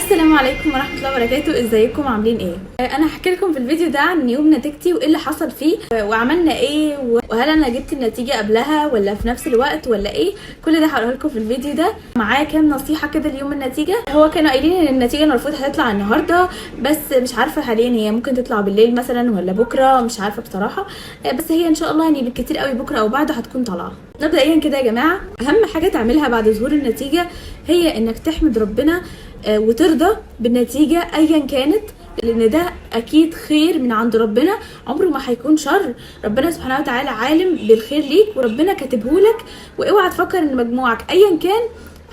السلام عليكم ورحمه الله وبركاته. ازيكم عاملين ايه؟ انا هحكي لكم في الفيديو ده عن يوم نتيجتي وايه اللي حصل فيه وعملنا ايه وهل انا جبت النتيجه قبلها ولا في نفس الوقت ولا ايه. كل ده هقوله لكم في الفيديو ده. معايا كام نصيحه كده اليوم النتيجه. هو كانوا قايلين ان النتيجه المفروض هتطلع النهارده، بس مش عارفه حاليا هي ممكن تطلع بالليل مثلا ولا بكره، مش عارفه بصراحه. بس هي ان شاء الله يعني بالكتير قوي بكره او بعده هتكون طالعه. مبدئيا كده يا جماعه، اهم حاجه تعملها بعد ظهور النتيجه هي انك تحمد ربنا وترضى بالنتيجه ايا كانت، لان ده اكيد خير من عند ربنا، عمره ما هيكون شر. ربنا سبحانه وتعالى عالم بالخير ليك وربنا كاتبهولك، واوعى تفكر ان مجموعك ايا كان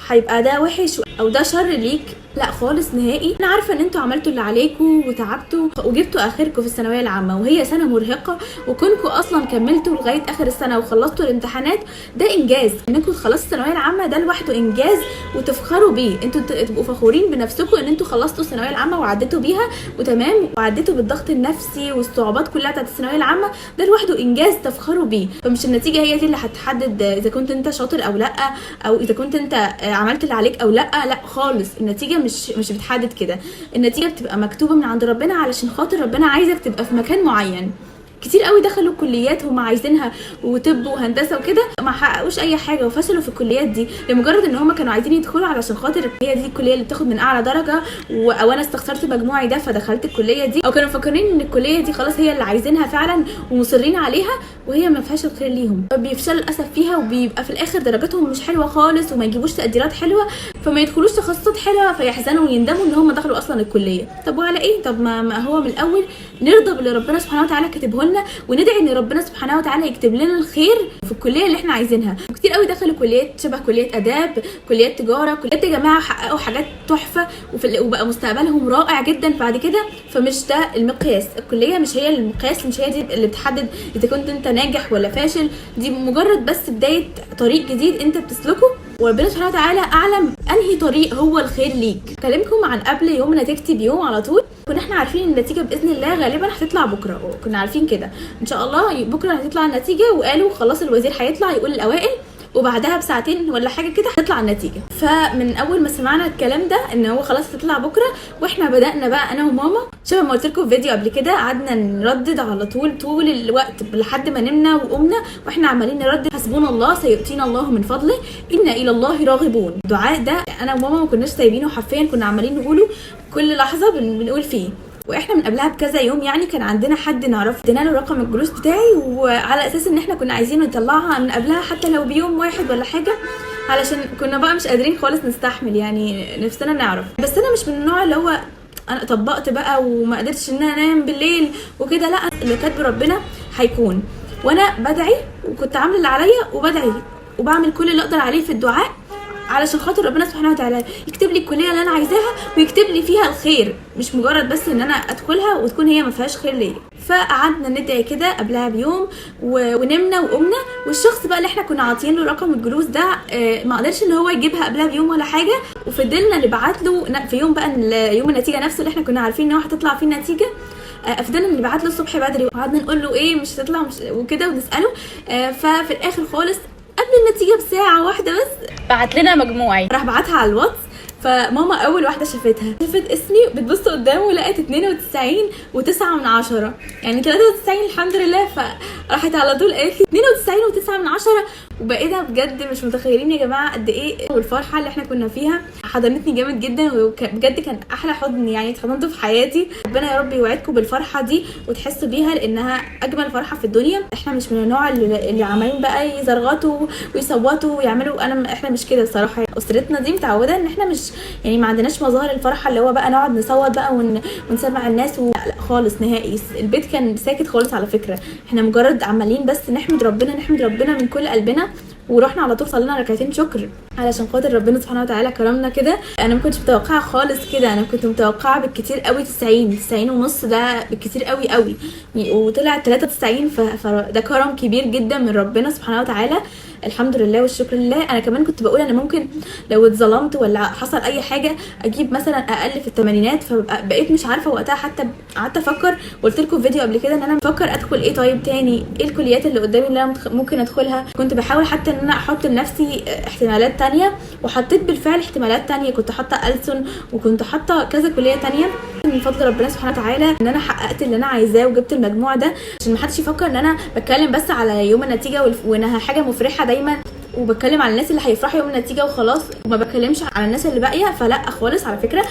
هيبقى ده وحش او ده شر ليك، لا خالص نهائي. انا عارفه ان انتوا عملتوا اللي عليكم وتعبتوا وجبتوا اخركم في الثانويه العامه، وهي سنه مرهقه، وكونكم اصلا كملتوا لغايه اخر السنه وخلصتوا الامتحانات ده انجاز. انكم تخلصوا الثانويه العامه ده لوحده انجاز وتفخروا بيه. انتوا تبقوا فخورين بنفسكم ان انتوا خلصتوا الثانويه العامه وعديتوا بيها وتمام، وعديتوا بالضغط النفسي والصعوبات كلها بتاعت الثانويه العامه، ده لوحده انجاز تفخروا بيه. فمش النتيجه هي دي اللي هتحدد اذا كنت انت شاطر او لا، او اذا كنت انت عملت اللي عليك او لا خالص. النتيجه مش بتحدد كده. النتيجه بتبقى مكتوبه من عند ربنا علشان خاطر ربنا عايزك تبقى في مكان معين. كتير قوي دخلوا كليات هم عايزينها وطب وهندسه وكده، ما حققوش اي حاجه وفشلوا في الكليات دي لمجرد ان هم كانوا عايزين يدخلوا علشان خاطر هي دي الكليه اللي بتاخد من اعلى درجه، او انا استخسرت مجموعي ده فدخلت الكليه دي، او كانوا مفكرين ان الكليه دي خلاص هي اللي عايزينها فعلا ومصرين عليها، وهي ما فيهاش الخير ليهم. بيفشلوا للاسف فيها، وبيبقى في الاخر درجاتهم مش حلوه خالص وما يجيبوش تقديرات حلوه، فما يدخلوش تخصصات حلوه فيحزنوا ويندموا ان هم دخلوا اصلا الكليه. طب وعلى ايه؟ طب ما هو من الاول نرضى باللي ربنا سبحانه وتعالى كاتبه لنا، وندعي ان ربنا سبحانه وتعالى يكتب لنا الخير في الكليه اللي احنا عايزينها. وكتير قوي دخلوا كليات شبه كليه اداب، كليات تجاره، كليات يا جماعه حققوا حاجات تحفه وبقى مستقبلهم رائع جدا بعد كده. فمش ده المقياس، الكليه مش هي المقياس، مش هي دي اللي بتحدد اذا كنت انت ناجح ولا فاشل. دي مجرد بس بدايه طريق جديد انت بتسلكه، وربنا سبحانه وتعالى اعلم انهي طريق هو الخير ليك. اكلمكم عن قبل يوم نتيجتي بيوم على طول، كنا احنا عارفين ان النتيجه باذن الله غالبا هتطلع بكره، كنا عارفين كده ان شاء الله بكره هتطلع النتيجه، وقالوا خلاص الوزير هيطلع يقول الاوائل وبعدها بساعتين ولا حاجه كده هتطلع النتيجه. فمن اول ما سمعنا الكلام ده ان هو خلاص هتطلع بكره، واحنا بدانا بقى انا وماما شبه ما قلت لكم في فيديو قبل كده، قعدنا نردد على طول الوقت لحد ما نمنا وقمنا واحنا عمالين نردد حسبنا الله سيؤتينا الله من فضله انا الى الله راغبون. الدعاء ده انا وماما ما كناش سايبينه حرفيا، كنا عمالين نقوله كل لحظه بنقول فيه. واحنا من قبلها بكذا يوم يعني كان عندنا حد نعرف ادينا له رقم الجلوس بتاعي، وعلى اساس ان احنا كنا عايزين نطلعها من قبلها حتى لو بيوم واحد ولا حاجه، علشان كنا بقى مش قادرين خالص نستحمل، يعني نفسنا نعرف. بس انا مش من النوع اللي هو انا طبقت بقى وما قدرتش ان انا انام بالليل وكده، لا، اللي كاتب ربنا هيكون. وانا بدعي وكنت عامله اللي عليا وبدعي وبعمل كل اللي اقدر عليه في الدعاء علشان خاطر ربنا سبحانه وتعالى يكتب لي الكليه اللي انا عايزاها ويكتب لي فيها الخير، مش مجرد بس ان انا ادخلها وتكون هي ما فيهاش خير ليا. فقعدنا ندعي كده قبلها بيوم ونمنا وقمنا، والشخص بقى اللي احنا كنا عاطيين له رقم الجلوس ده ما قدرش ان هو يجيبها قبلها بيوم ولا حاجه، وفضلنا نبعت له في يوم بقى يوم النتيجه نفسه اللي احنا كنا عارفين ان هو هتطلع فيه النتيجه. فضلنا نبعت له الصبح بدري وقعدنا نقول له ايه مش هتطلع مش وكده ونساله. ففي الاخر خالص قبل النتيجه بساعه واحده بس بعت لنا مجموعي، راح بعتها على الواتس. فماما اول واحده شافت اسمي بتبص قدامه لقت 92.9 يعني 93 الحمد لله. فراحت على طول قالت لي 92.9، وبقينا بجد مش متخيلين يا جماعه قد ايه. والفرحه اللي احنا كنا فيها حضنتني جامد جدا، وبجد كان احلى حضن يعني اتحضنته في حياتي. ربنا يا رب يوعدكم بالفرحه دي وتحسوا بيها لانها اجمل فرحه في الدنيا. احنا مش من النوع اللي عمالين بقى يزرغطوا ويصوتوا ويعملوا، احنا مش كده الصراحه. اسرتنا دي متعوده ان احنا مش يعني ما عندناش مظاهر الفرحه اللي هو بقى نقعد نصوت بقى ونسمع الناس لا خالص نهائي. البيت كان ساكت خالص على فكره، احنا مجرد عمالين بس نحمد ربنا من كل قلبنا، ورحنا على طول صلينا ركعتين شكر علشان خاطر ربنا سبحانه وتعالى كرمنا كده. انا ما كنتش متوقعه خالص كده، انا كنت متوقعه بالكتير قوي 90.5 ده بالكتير قوي وطلع 93. فده كرم كبير جدا من ربنا سبحانه وتعالى، الحمد لله والشكر لله. انا كمان كنت بقول انا ممكن لو اتظلمت ولا حصل اي حاجه اجيب مثلا اقل في الثمانينات، فبقيت مش عارفه وقتها. حتى قعدت افكر وقلت لكم في فيديو قبل كده ان انا بفكر ادخل ايه طيب تاني، ايه الكليات اللي قدامي اللي انا ممكن ادخلها. كنت بحاول حتى ان انا احط لنفسي احتمالات تانية، وحطيت بالفعل احتمالات تانية. كنت حاطه ألسن وكنت حاطه كذا كليه تانية. من فضل ربنا سبحانه وتعالى ان انا حققت اللي انا عايزاه وجبت المجموع ده، عشان محدش يفكر ان انا بتكلم بس على يوم النتيجه وانها حاجه مفرحه دايما وبتكلم على الناس اللي هيفرحوا يوم النتيجه وخلاص، وما بتكلمش على الناس اللي باقيه. فلا خالص. على فكره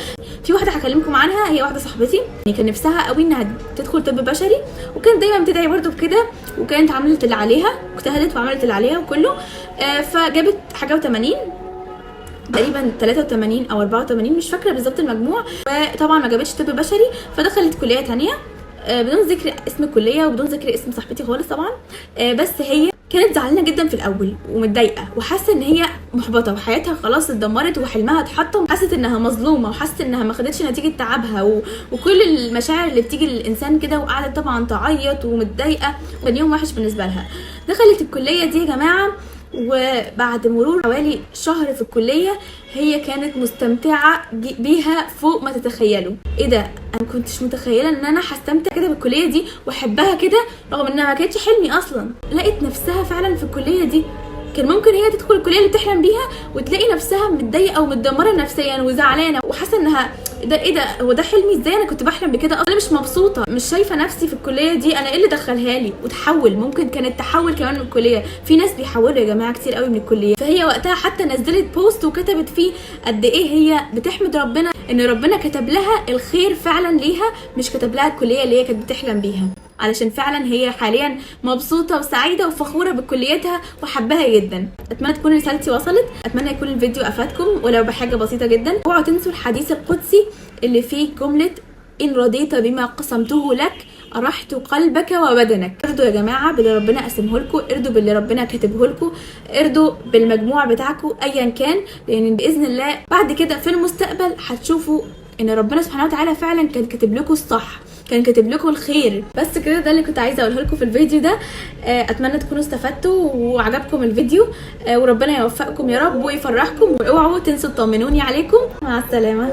في واحده هكلمكم عنها، هي واحده صاحبتي كان نفسها قوي انها تدخل طب بشري، وكانت دايما بتدعي برده بكده، وكانت عملت اللي عليها واجتهدت وعملت اللي عليها وكله. فجابت حاجه و80 تقريبا 83 او 84 مش فاكره بالظبط المجموع. وطبعا ما جابتش طب بشري فدخلت كليه تانية بدون ذكر اسم الكليه وبدون ذكر اسم صاحبتي خالص طبعا. بس هي كانت زعلانه جدا في الاول ومتضايقه وحاسه ان هي محبطه وحياتها خلاص اتدمرت وحلمها اتحطم، حست انها مظلومه وحست انها ما خدتش نتيجه تعبها وكل المشاعر اللي بتيجي للانسان كده، وقعدت طبعا تعيط ومتضايقه. كان يوم وحش بالنسبه لها. دخلت الكليه دي يا جماعه، وبعد مرور حوالي شهر في الكليه هي كانت مستمتعه بيها فوق ما تتخيلوا. ايه ده، انا كنتش متخيله ان انا هستمتع كده بالكليه دي واحبها كده، رغم انها ما كانتش حلمي اصلا. لقيت نفسها فعلا في الكليه دي. كان ممكن هي تدخل الكليه اللي بتحلم بيها وتلاقي نفسها متضايقه ومتدمره نفسيا وزعلانه وحاسه انها ده ايه ده، هو ده حلمي ازاي انا كنت بحلم بكده اصلا، مش مبسوطه، مش شايفه نفسي في الكليه دي، انا ايه اللي دخلها لي. وتحول، ممكن كانت تحول كمان من الكليه. في ناس بيحولوا يا جماعه كتير قوي من الكليه. فهي وقتها حتى نزلت بوست وكتبت فيه قد ايه هي بتحمد ربنا ان ربنا كتب لها الخير فعلا ليها، مش كتب لها الكليه اللي هي كانت بتحلم بيها، علشان فعلا هي حاليا مبسوطه وسعيده وفخوره بكليتها وحبها جدا. اتمنى تكون رسالتي وصلت، اتمنى يكون الفيديو افادكم ولو بحاجه بسيطه جدا. اوعوا تنسوا الحديث القدسي اللي فيه جمله ان رضيت بما قسمته لك ارحت قلبك وبدنك. ارضوا يا جماعه باللي ربنا قسمه لكم، ارضوا باللي ربنا كاتبه لكم، ارضوا بالمجموع بتاعكم ايا كان، لان باذن الله بعد كده في المستقبل هتشوفوا ان ربنا سبحانه وتعالى فعلا كان كاتب لكم الصح، كان كاتب لكم الخير. بس كده ده اللي كنت عايزه اقوله لكم في الفيديو ده. اتمنى تكونوا استفدتوا وعجبكم الفيديو، وربنا يوفقكم يا رب ويفرحكم، واوعوا تنسوا تطمنوني عليكم. مع السلامه.